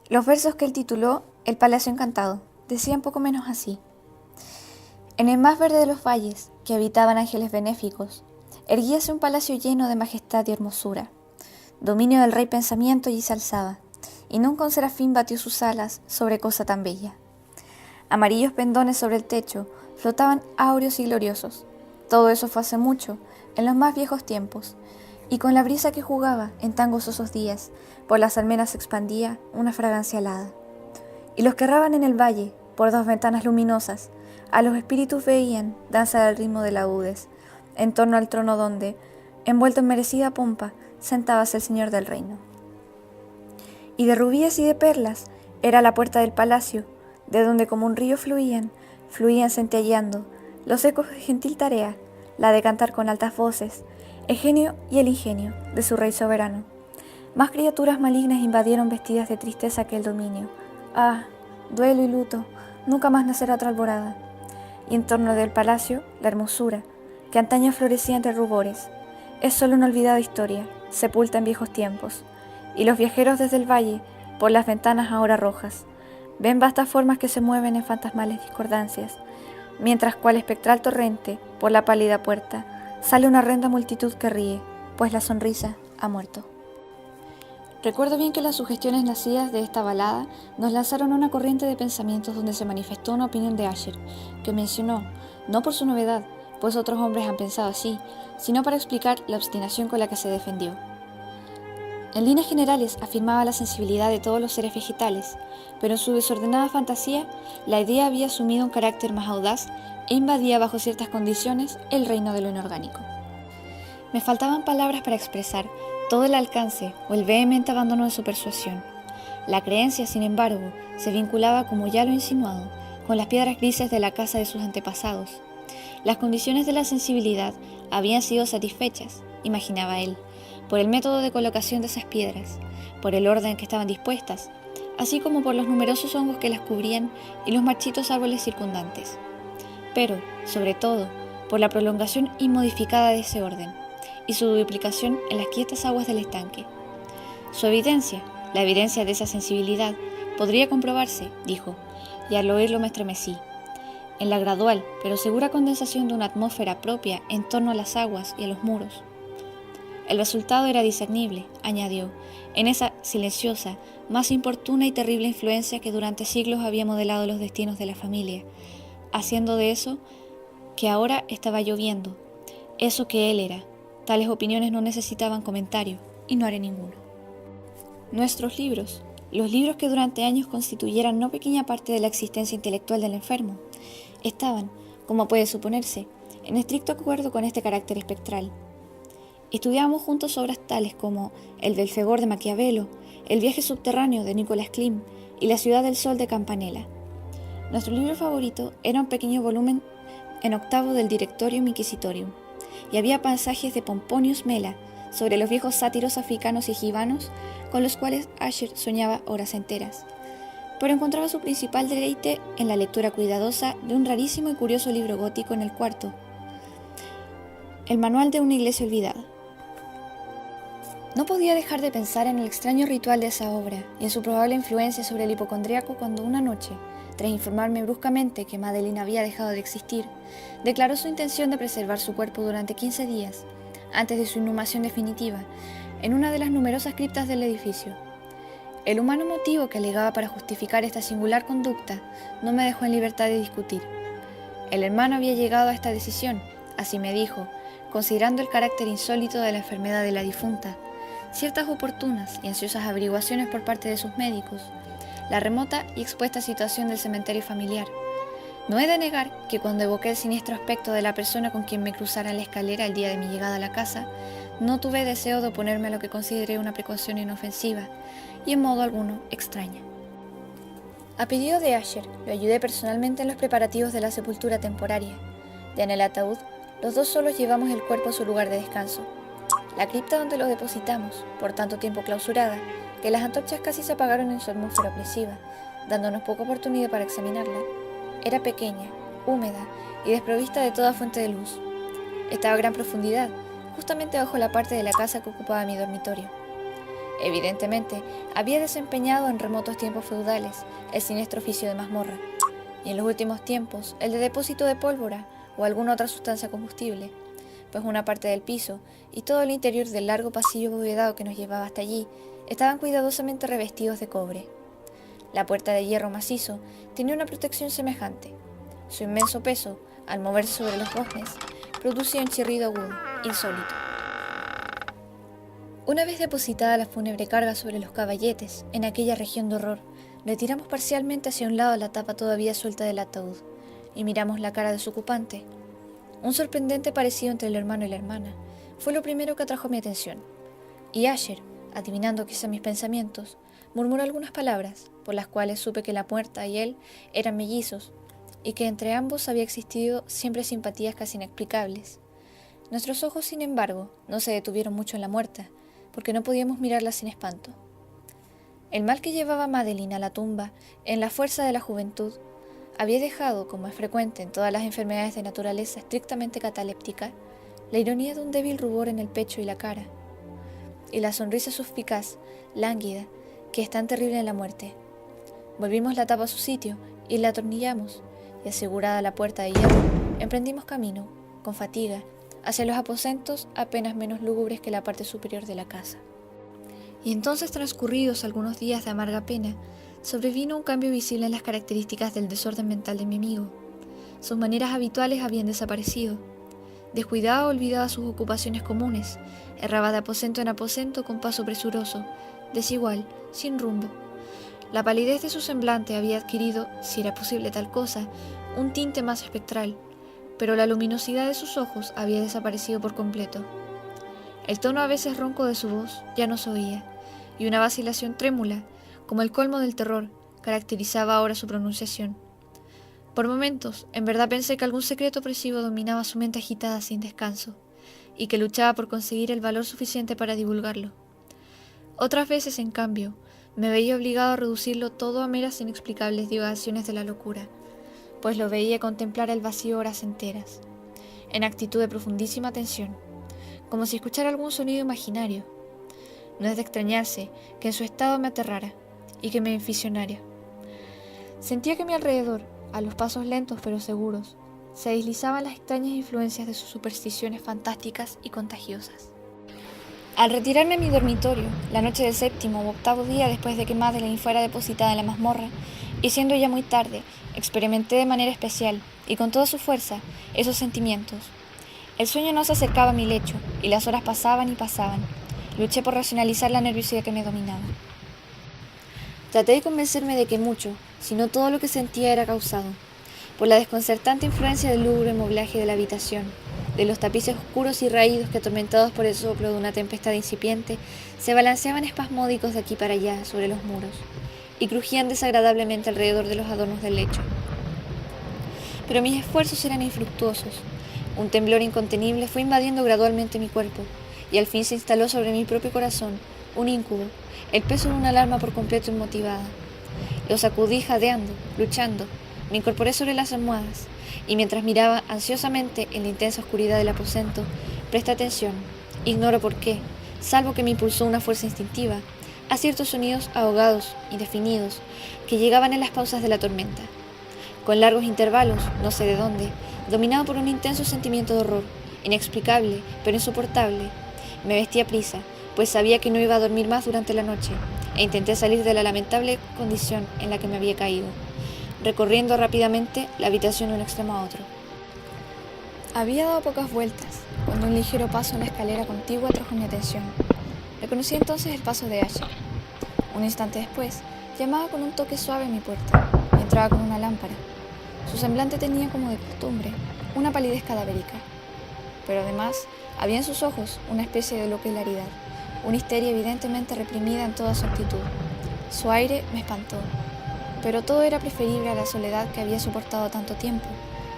Los versos que él tituló El Palacio Encantado decían poco menos así: en el más verde de los valles, que habitaban ángeles benéficos, erguíase un palacio lleno de majestad y hermosura. Dominio del rey pensamiento allí se alzaba, y nunca un serafín batió sus alas sobre cosa tan bella. Amarillos pendones sobre el techo flotaban áureos y gloriosos. Todo eso fue hace mucho, en los más viejos tiempos, y con la brisa que jugaba en tan gozosos días, por las almenas se expandía una fragancia alada. Y los que erraban en el valle, por dos ventanas luminosas, a los espíritus veían danzar al ritmo de laúdes, en torno al trono donde, envuelto en merecida pompa, sentábase el señor del reino. Y de rubíes y de perlas era la puerta del palacio, de donde como un río fluían centelleando los ecos de gentil tarea, la de cantar con altas voces, el genio y el ingenio de su rey soberano. Más criaturas malignas invadieron vestidas de tristeza aquel dominio. Ah, duelo y luto, nunca más nacerá otra alborada. Y en torno del palacio, la hermosura, que antaño florecía entre rubores, es solo una olvidada historia, sepulta en viejos tiempos. Y los viajeros desde el valle, por las ventanas ahora rojas, ven vastas formas que se mueven en fantasmales discordancias, mientras cual espectral torrente, por la pálida puerta, sale una horrenda multitud que ríe, pues la sonrisa ha muerto. Recuerdo bien que las sugestiones nacidas de esta balada nos lanzaron a una corriente de pensamientos donde se manifestó una opinión de Asher, que mencionó, no por su novedad, pues otros hombres han pensado así, sino para explicar la obstinación con la que se defendió. En líneas generales afirmaba la sensibilidad de todos los seres vegetales, pero en su desordenada fantasía la idea había asumido un carácter más audaz e invadía bajo ciertas condiciones el reino de lo inorgánico. Me faltaban palabras para expresar todo el alcance o el vehemente abandono de su persuasión. La creencia, sin embargo, se vinculaba, como ya lo he insinuado, con las piedras grises de la casa de sus antepasados. Las condiciones de la sensibilidad habían sido satisfechas, imaginaba él, por el método de colocación de esas piedras, por el orden en que estaban dispuestas, así como por los numerosos hongos que las cubrían y los marchitos árboles circundantes. Pero, sobre todo, por la prolongación inmodificada de ese orden, y su duplicación en las quietas aguas del estanque. Su evidencia, la evidencia de esa sensibilidad, podría comprobarse, dijo, y al oírlo me estremecí, en la gradual pero segura condensación de una atmósfera propia en torno a las aguas y a los muros. El resultado era discernible, añadió, en esa silenciosa, más importuna y terrible influencia que durante siglos había modelado los destinos de la familia, haciendo de eso que ahora estaba lloviendo, eso que él era. Tales opiniones no necesitaban comentario, y no haré ninguno. Nuestros libros, los libros que durante años constituyeran no pequeña parte de la existencia intelectual del enfermo, estaban, como puede suponerse, en estricto acuerdo con este carácter espectral. Estudiábamos juntos obras tales como El Belfegor de Maquiavelo, El viaje subterráneo de Nicolas Klim y La ciudad del sol de Campanella. Nuestro libro favorito era un pequeño volumen en octavo del Directorium Inquisitorium, y había pasajes de Pomponius Mela sobre los viejos sátiros africanos y egibanos con los cuales Asher soñaba horas enteras, pero encontraba su principal deleite en la lectura cuidadosa de un rarísimo y curioso libro gótico en el cuarto, el manual de una iglesia olvidada. No podía dejar de pensar en el extraño ritual de esa obra y en su probable influencia sobre el hipocondríaco cuando una noche, tras informarme bruscamente que Madeline había dejado de existir, declaró su intención de preservar su cuerpo durante 15 días, antes de su inhumación definitiva, en una de las numerosas criptas del edificio. El humano motivo que alegaba para justificar esta singular conducta no me dejó en libertad de discutir. El hermano había llegado a esta decisión, así me dijo, considerando el carácter insólito de la enfermedad de la difunta, ciertas oportunas y ansiosas averiguaciones por parte de sus médicos, la remota y expuesta situación del cementerio familiar. No he de negar que cuando evoqué el siniestro aspecto de la persona con quien me cruzara en la escalera el día de mi llegada a la casa, no tuve deseo de oponerme a lo que consideré una precaución inofensiva y en modo alguno extraña. A pedido de Asher, lo ayudé personalmente en los preparativos de la sepultura temporaria. Ya en el ataúd, los dos solos llevamos el cuerpo a su lugar de descanso. La cripta donde lo depositamos, por tanto tiempo clausurada, que las antorchas casi se apagaron en su atmósfera opresiva, dándonos poca oportunidad para examinarla, era pequeña, húmeda y desprovista de toda fuente de luz. Estaba a gran profundidad, justamente bajo la parte de la casa que ocupaba mi dormitorio. Evidentemente, había desempeñado en remotos tiempos feudales el siniestro oficio de mazmorra, y en los últimos tiempos el de depósito de pólvora o alguna otra sustancia combustible, pues una parte del piso y todo el interior del largo pasillo abovedado que nos llevaba hasta allí estaban cuidadosamente revestidos de cobre. La puerta de hierro macizo tenía una protección semejante. Su inmenso peso, al moverse sobre los goznes, producía un chirrido agudo, insólito. Una vez depositada la fúnebre carga sobre los caballetes, en aquella región de horror, retiramos parcialmente hacia un lado la tapa todavía suelta del ataúd y miramos la cara de su ocupante. Un sorprendente parecido entre el hermano y la hermana fue lo primero que atrajo mi atención, y Asher, adivinando quizá mis pensamientos, murmuró algunas palabras, por las cuales supe que la muerta y él eran mellizos, y que entre ambos había existido siempre simpatías casi inexplicables. Nuestros ojos, sin embargo, no se detuvieron mucho en la muerta, porque no podíamos mirarla sin espanto. El mal que llevaba Madeline a la tumba, en la fuerza de la juventud, había dejado, como es frecuente en todas las enfermedades de naturaleza estrictamente cataléptica, la ironía de un débil rubor en el pecho y la cara, y la sonrisa suspicaz, lánguida, que es tan terrible en la muerte. Volvimos la tapa a su sitio y la atornillamos, y asegurada la puerta de hierro, emprendimos camino, con fatiga, hacia los aposentos apenas menos lúgubres que la parte superior de la casa. Y entonces, transcurridos algunos días de amarga pena, sobrevino un cambio visible en las características del desorden mental de mi amigo. Sus maneras habituales habían desaparecido. Descuidado, olvidaba sus ocupaciones comunes, erraba de aposento en aposento con paso presuroso, desigual, sin rumbo. La palidez de su semblante había adquirido, si era posible tal cosa, un tinte más espectral, pero la luminosidad de sus ojos había desaparecido por completo. El tono a veces ronco de su voz ya no se oía, y una vacilación trémula, como el colmo del terror, caracterizaba ahora su pronunciación. Por momentos, en verdad pensé que algún secreto opresivo dominaba su mente agitada sin descanso, y que luchaba por conseguir el valor suficiente para divulgarlo. Otras veces, en cambio, me veía obligado a reducirlo todo a meras inexplicables divagaciones de la locura, pues lo veía contemplar el vacío horas enteras, en actitud de profundísima atención, como si escuchara algún sonido imaginario. No es de extrañarse que en su estado me aterrara y que me enficionara. Sentía que a mi alrededor, a los pasos lentos pero seguros, se deslizaban las extrañas influencias de sus supersticiones fantásticas y contagiosas. Al retirarme a mi dormitorio, la noche del 7º u 8º día después de que Madeline fuera depositada en la mazmorra, y siendo ya muy tarde, experimenté de manera especial, y con toda su fuerza, esos sentimientos. El sueño no se acercaba a mi lecho, y las horas pasaban y pasaban. Luché por racionalizar la nerviosidad que me dominaba. Traté de convencerme de que mucho, si no todo lo que sentía era causado por la desconcertante influencia del lúgubre moblaje de la habitación, de los tapices oscuros y raídos que, atormentados por el soplo de una tempestad incipiente, se balanceaban espasmódicos de aquí para allá sobre los muros, y crujían desagradablemente alrededor de los adornos del lecho. Pero mis esfuerzos eran infructuosos. Un temblor incontenible fue invadiendo gradualmente mi cuerpo, y al fin se instaló sobre mi propio corazón, un íncubo, el peso de una alarma por completo inmotivada. Lo sacudí jadeando, luchando, me incorporé sobre las almohadas, y mientras miraba ansiosamente en la intensa oscuridad del aposento, presté atención, ignoro por qué, salvo que me impulsó una fuerza instintiva, a ciertos sonidos ahogados, indefinidos, que llegaban en las pausas de la tormenta. Con largos intervalos, no sé de dónde, dominado por un intenso sentimiento de horror, inexplicable, pero insoportable, me vestí a prisa, pues sabía que no iba a dormir más durante la noche, e intenté salir de la lamentable condición en la que me había caído, recorriendo rápidamente la habitación de un extremo a otro. Había dado pocas vueltas, cuando un ligero paso en la escalera contigua atrajo mi atención. Reconocí entonces el paso de Asher. Un instante después, llamaba con un toque suave a mi puerta, y entraba con una lámpara. Su semblante tenía, como de costumbre, una palidez cadavérica, pero además había en sus ojos una especie de loca hilaridad, una histeria evidentemente reprimida en toda su actitud. Su aire me espantó, pero todo era preferible a la soledad que había soportado tanto tiempo,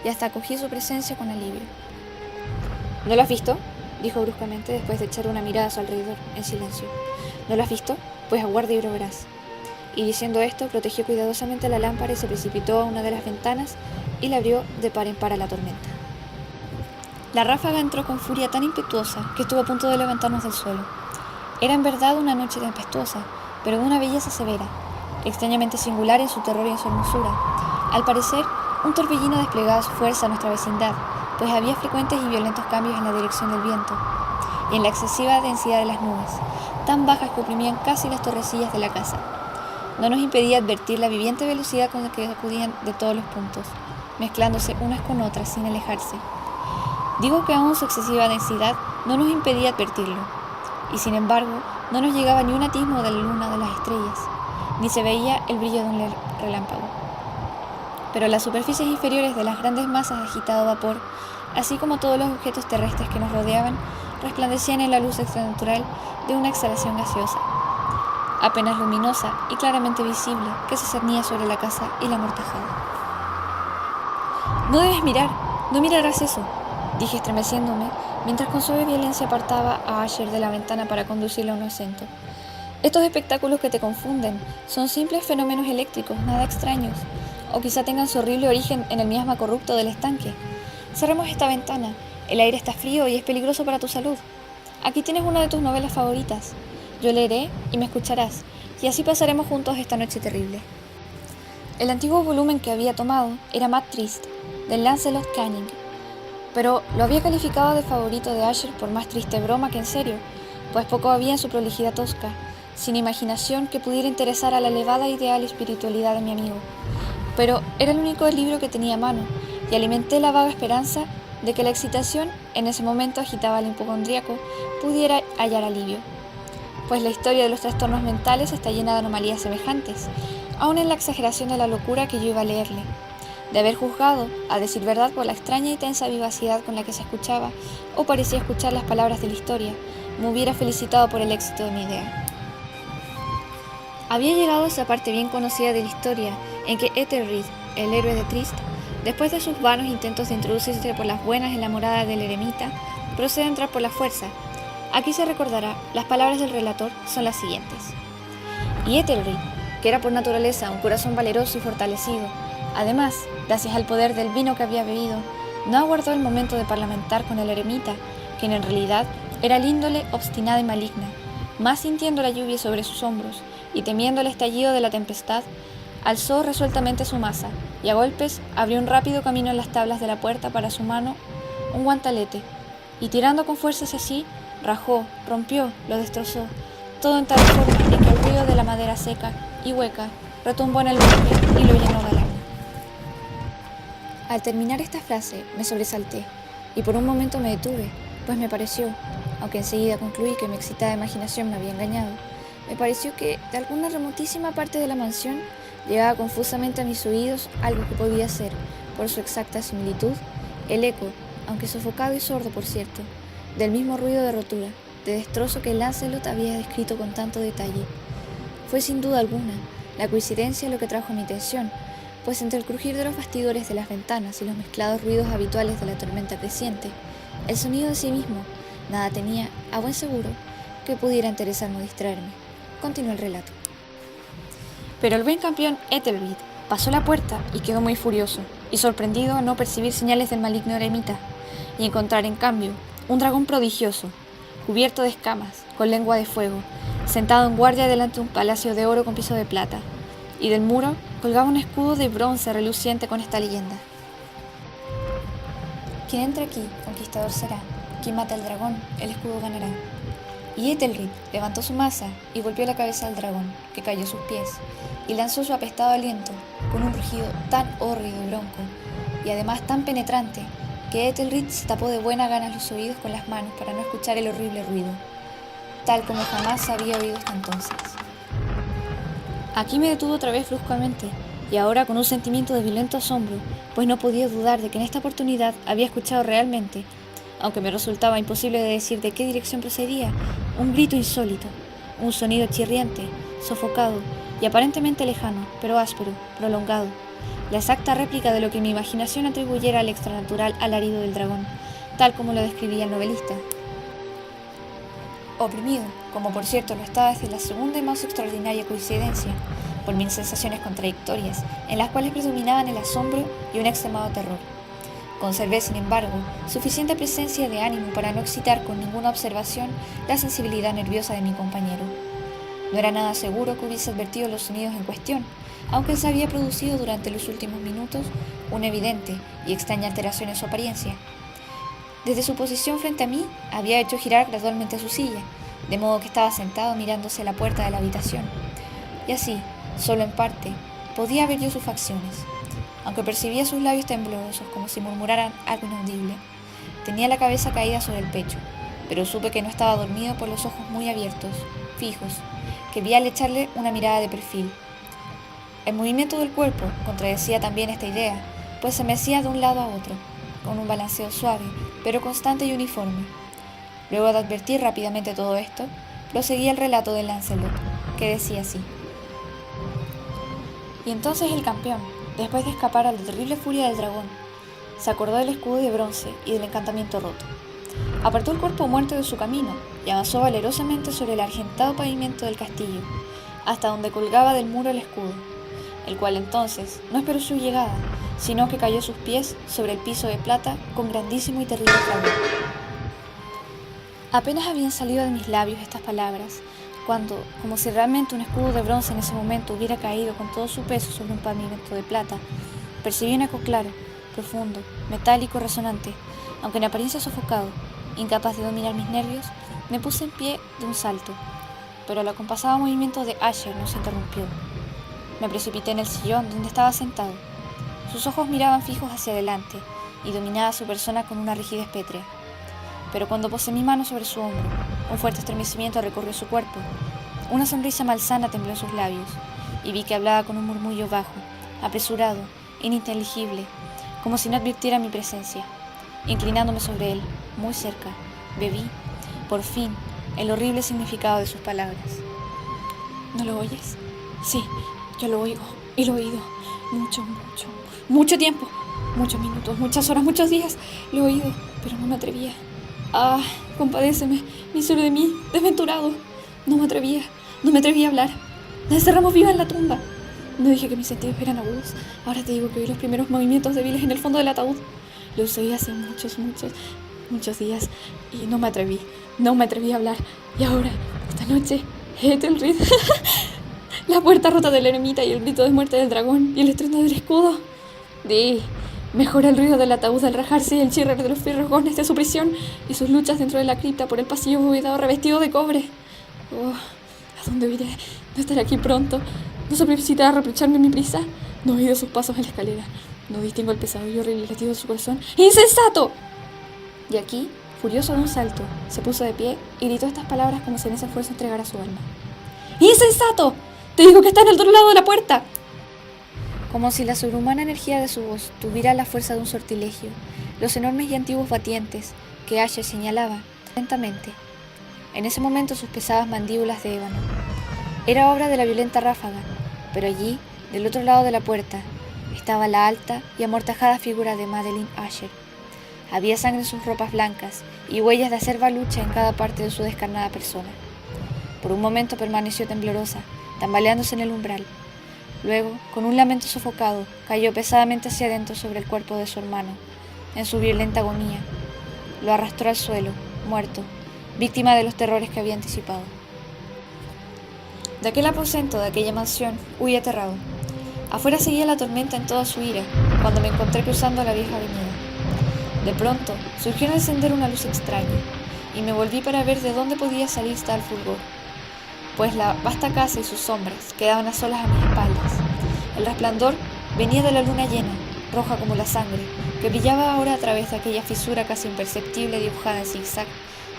y hasta acogí su presencia con alivio. ¿No lo has visto?, dijo bruscamente después de echar una mirada a su alrededor, en silencio. ¿No lo has visto? Pues aguarda y lo verás. Y diciendo esto, protegió cuidadosamente la lámpara y se precipitó a una de las ventanas y la abrió de par en par a la tormenta. La ráfaga entró con furia tan impetuosa que estuvo a punto de levantarnos del suelo. Era en verdad una noche tempestuosa, pero de una belleza severa, extrañamente singular en su terror y en su hermosura. Al parecer, un torbellino desplegaba su fuerza a nuestra vecindad, pues había frecuentes y violentos cambios en la dirección del viento, y en la excesiva densidad de las nubes, tan bajas que oprimían casi las torrecillas de la casa. No nos impedía advertir la viviente velocidad con la que acudían de todos los puntos, mezclándose unas con otras sin alejarse. Digo que aún su excesiva densidad no nos impedía advertirlo, y sin embargo no nos llegaba ni un atisbo de la luna o de las estrellas, ni se veía el brillo de un relámpago. Pero las superficies inferiores de las grandes masas de agitado vapor, así como todos los objetos terrestres que nos rodeaban, resplandecían en la luz extranatural de una exhalación gaseosa, apenas luminosa y claramente visible, que se cernía sobre la casa y la amortajaba. «No debes mirar, no mirarás eso», dije estremeciéndome, mientras con suave violencia apartaba a Asher de la ventana para conducirlo a un asiento. «Estos espectáculos que te confunden son simples fenómenos eléctricos, nada extraños, o quizá tengan su horrible origen en el miasma corrupto del estanque. Cerremos esta ventana, el aire está frío y es peligroso para tu salud. Aquí tienes una de tus novelas favoritas. Yo leeré y me escucharás, y así pasaremos juntos esta noche terrible». El antiguo volumen que había tomado era Matt Trist, de Lancelot Canning, pero lo había calificado de favorito de Asher por más triste broma que en serio, pues poco había en su prolijidad tosca, sin imaginación que pudiera interesar a la elevada ideal y espiritualidad de mi amigo. Pero era el único libro que tenía a mano, y alimenté la vaga esperanza de que la excitación en ese momento agitaba al hipocondríaco pudiera hallar alivio, pues la historia de los trastornos mentales está llena de anomalías semejantes, aun en la exageración de la locura que yo iba a leerle. De haber juzgado, a decir verdad, por la extraña y tensa vivacidad con la que se escuchaba o parecía escuchar las palabras de la historia, me hubiera felicitado por el éxito de mi idea. Había llegado a esa parte bien conocida de la historia en que Ethelred, el héroe de Trist, después de sus vanos intentos de introducirse por las buenas en la morada del eremita, procede a entrar por la fuerza. Aquí se recordará, las palabras del relator son las siguientes. Y Ethelred, que era por naturaleza un corazón valeroso y fortalecido, además, gracias al poder del vino que había bebido, no aguardó el momento de parlamentar con el eremita, quien en realidad era el índole obstinada y maligna, más sintiendo la lluvia sobre sus hombros y temiendo el estallido de la tempestad, alzó resueltamente su maza y a golpes abrió un rápido camino en las tablas de la puerta para su mano un guantalete, y tirando con fuerza hacia sí, rajó, rompió, lo destrozó, todo en tal forma en que el ruido de la madera seca y hueca retumbó en el bosque y lo llenó de alarma. Al terminar esta frase me sobresalté y por un momento me detuve, pues me pareció, aunque enseguida concluí que mi excitada imaginación me había engañado, me pareció que de alguna remotísima parte de la mansión llegaba confusamente a mis oídos algo que podía ser, por su exacta similitud, el eco, aunque sofocado y sordo por cierto, del mismo ruido de rotura, de destrozo que Lancelot había descrito con tanto detalle. Fue sin duda alguna la coincidencia lo que trajo mi atención, pues entre el crujir de los bastidores de las ventanas y los mezclados ruidos habituales de la tormenta creciente, el sonido de sí mismo nada tenía, a buen seguro, que pudiera interesarme o distraerme. Continuó el relato. Pero el buen campeón Ethelred pasó la puerta y quedó muy furioso y sorprendido a no percibir señales del maligno eremita y encontrar en cambio un dragón prodigioso, cubierto de escamas, con lengua de fuego, sentado en guardia delante de un palacio de oro con piso de plata, y del muro colgaba un escudo de bronce reluciente con esta leyenda. Quien entre aquí, conquistador será, quien mate al dragón, el escudo ganará. Y Ethelred levantó su maza y golpeó la cabeza del dragón, que cayó a sus pies, y lanzó su apestado aliento, con un rugido tan hórrido y bronco, y además tan penetrante, que Ethelred se tapó de buena gana los oídos con las manos para no escuchar el horrible ruido, tal como jamás había oído hasta entonces. Aquí me detuvo otra vez bruscamente, y ahora con un sentimiento de violento asombro, pues no podía dudar de que en esta oportunidad había escuchado realmente, aunque me resultaba imposible de decir de qué dirección procedía, un grito insólito, un sonido chirriante, sofocado y aparentemente lejano, pero áspero, prolongado, la exacta réplica de lo que mi imaginación atribuyera al extranatural alarido del dragón, tal como lo describía el novelista. Oprimido, como por cierto lo estaba desde la segunda y más extraordinaria coincidencia, por mis sensaciones contradictorias, en las cuales predominaban el asombro y un extremado terror. Conservé, sin embargo, suficiente presencia de ánimo para no excitar con ninguna observación la sensibilidad nerviosa de mi compañero. No era nada seguro que hubiese advertido los sonidos en cuestión, aunque se había producido durante los últimos minutos una evidente y extraña alteración en su apariencia. Desde su posición frente a mí, había hecho girar gradualmente su silla, de modo que estaba sentado mirándose la puerta de la habitación, y así, solo en parte, podía ver yo sus facciones. Aunque percibía sus labios temblorosos como si murmuraran algo inaudible, tenía la cabeza caída sobre el pecho, pero supe que no estaba dormido por los ojos muy abiertos, fijos, que vi al echarle una mirada de perfil. El movimiento del cuerpo contradecía también esta idea, pues se mecía de un lado a otro, con un balanceo suave, pero constante y uniforme. Luego de advertir rápidamente todo esto, proseguía el relato de Lancelot, que decía así. Y entonces el campeón, después de escapar a la terrible furia del dragón, se acordó del escudo de bronce y del encantamiento roto. Apartó el cuerpo muerto de su camino y avanzó valerosamente sobre el argentado pavimento del castillo, hasta donde colgaba del muro el escudo, el cual entonces no esperó su llegada, sino que cayó a sus pies sobre el piso de plata con grandísimo y terrible clamor. Apenas habían salido de mis labios estas palabras, cuando, como si realmente un escudo de bronce en ese momento hubiera caído con todo su peso sobre un pavimento de plata, percibí un eco claro, profundo, metálico, resonante, aunque en apariencia sofocado, incapaz de dominar mis nervios, me puse en pie de un salto, pero el acompasado movimiento de Asher no se interrumpió. Me precipité en el sillón donde estaba sentado. Sus ojos miraban fijos hacia adelante y dominaba su persona con una rigidez pétrea. Pero cuando posé mi mano sobre su hombro, un fuerte estremecimiento recorrió su cuerpo. Una sonrisa malsana tembló en sus labios, y vi que hablaba con un murmullo bajo, apresurado, ininteligible, como si no advirtiera mi presencia. Inclinándome sobre él, muy cerca, bebí, por fin, el horrible significado de sus palabras. ¿No lo oyes? Sí, yo lo oigo, y lo he oído. Mucho tiempo. Muchos minutos, muchas horas, muchos días. Lo he oído, pero no me atrevía. Ah, compadéceme, miserio de mí, desventurado. No me atrevía a hablar. La encerramos viva en la tumba. No dije que mis sentidos eran agudos. Ahora te digo que oí los primeros movimientos débiles en el fondo del ataúd. Lo oí hace muchos días y no me atreví a hablar. Y ahora, esta noche, Ethelred, la puerta rota de la ermita y el grito de muerte del dragón y el estruendo del escudo. Mejora el ruido del ataúd al rajarse y el chirrar de los fierrogones de su prisión y sus luchas dentro de la cripta por el pasillo abovedado revestido de cobre. Oh, ¿a dónde iré? No estaré aquí pronto. ¿No se precipita a reprocharme mi prisa? No he oído sus pasos en la escalera. No distingo el pesado y horrible latido de su corazón. ¡Insensato! Y aquí, furioso de un salto, se puso de pie y gritó estas palabras como si en esa fuerza entregara su alma. ¡Insensato! ¡Te digo que está en el otro lado de la puerta! Como si la sobrehumana energía de su voz tuviera la fuerza de un sortilegio, los enormes y antiguos batientes que Asher señalaba lentamente. En ese momento sus pesadas mandíbulas de ébano. Era obra de la violenta ráfaga, pero allí, del otro lado de la puerta, estaba la alta y amortajada figura de Madeline Asher. Había sangre en sus ropas blancas y huellas de acerba lucha en cada parte de su descarnada persona. Por un momento permaneció temblorosa, tambaleándose en el umbral. Luego, con un lamento sofocado, cayó pesadamente hacia adentro sobre el cuerpo de su hermano, en su violenta agonía. Lo arrastró al suelo, muerto, víctima de los terrores que había anticipado. De aquel aposento, de aquella mansión, huí aterrado. Afuera seguía la tormenta en toda su ira, cuando me encontré cruzando la vieja avenida. De pronto, surgió en el sendero una luz extraña, y me volví para ver de dónde podía salir tal fulgor, pues la vasta casa y sus sombras quedaban a solas a mis espaldas. El resplandor venía de la luna llena, roja como la sangre, que brillaba ahora a través de aquella fisura casi imperceptible dibujada en zigzag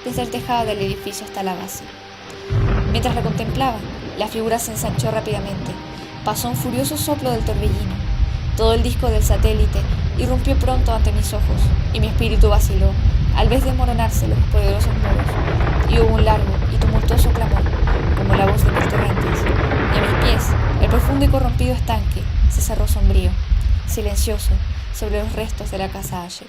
desde el tejado del edificio hasta la base. Mientras la contemplaba, la figura se ensanchó rápidamente. Pasó un furioso soplo del torbellino. Todo el disco del satélite irrumpió pronto ante mis ojos, y mi espíritu vaciló, al vez de desmoronarse los poderosos muros, y hubo un largo y tumultuoso clamor, como la voz de mil torrentes, y a mis pies el profundo y corrompido estanque se cerró sombrío, silencioso, sobre los restos de la casa Asher.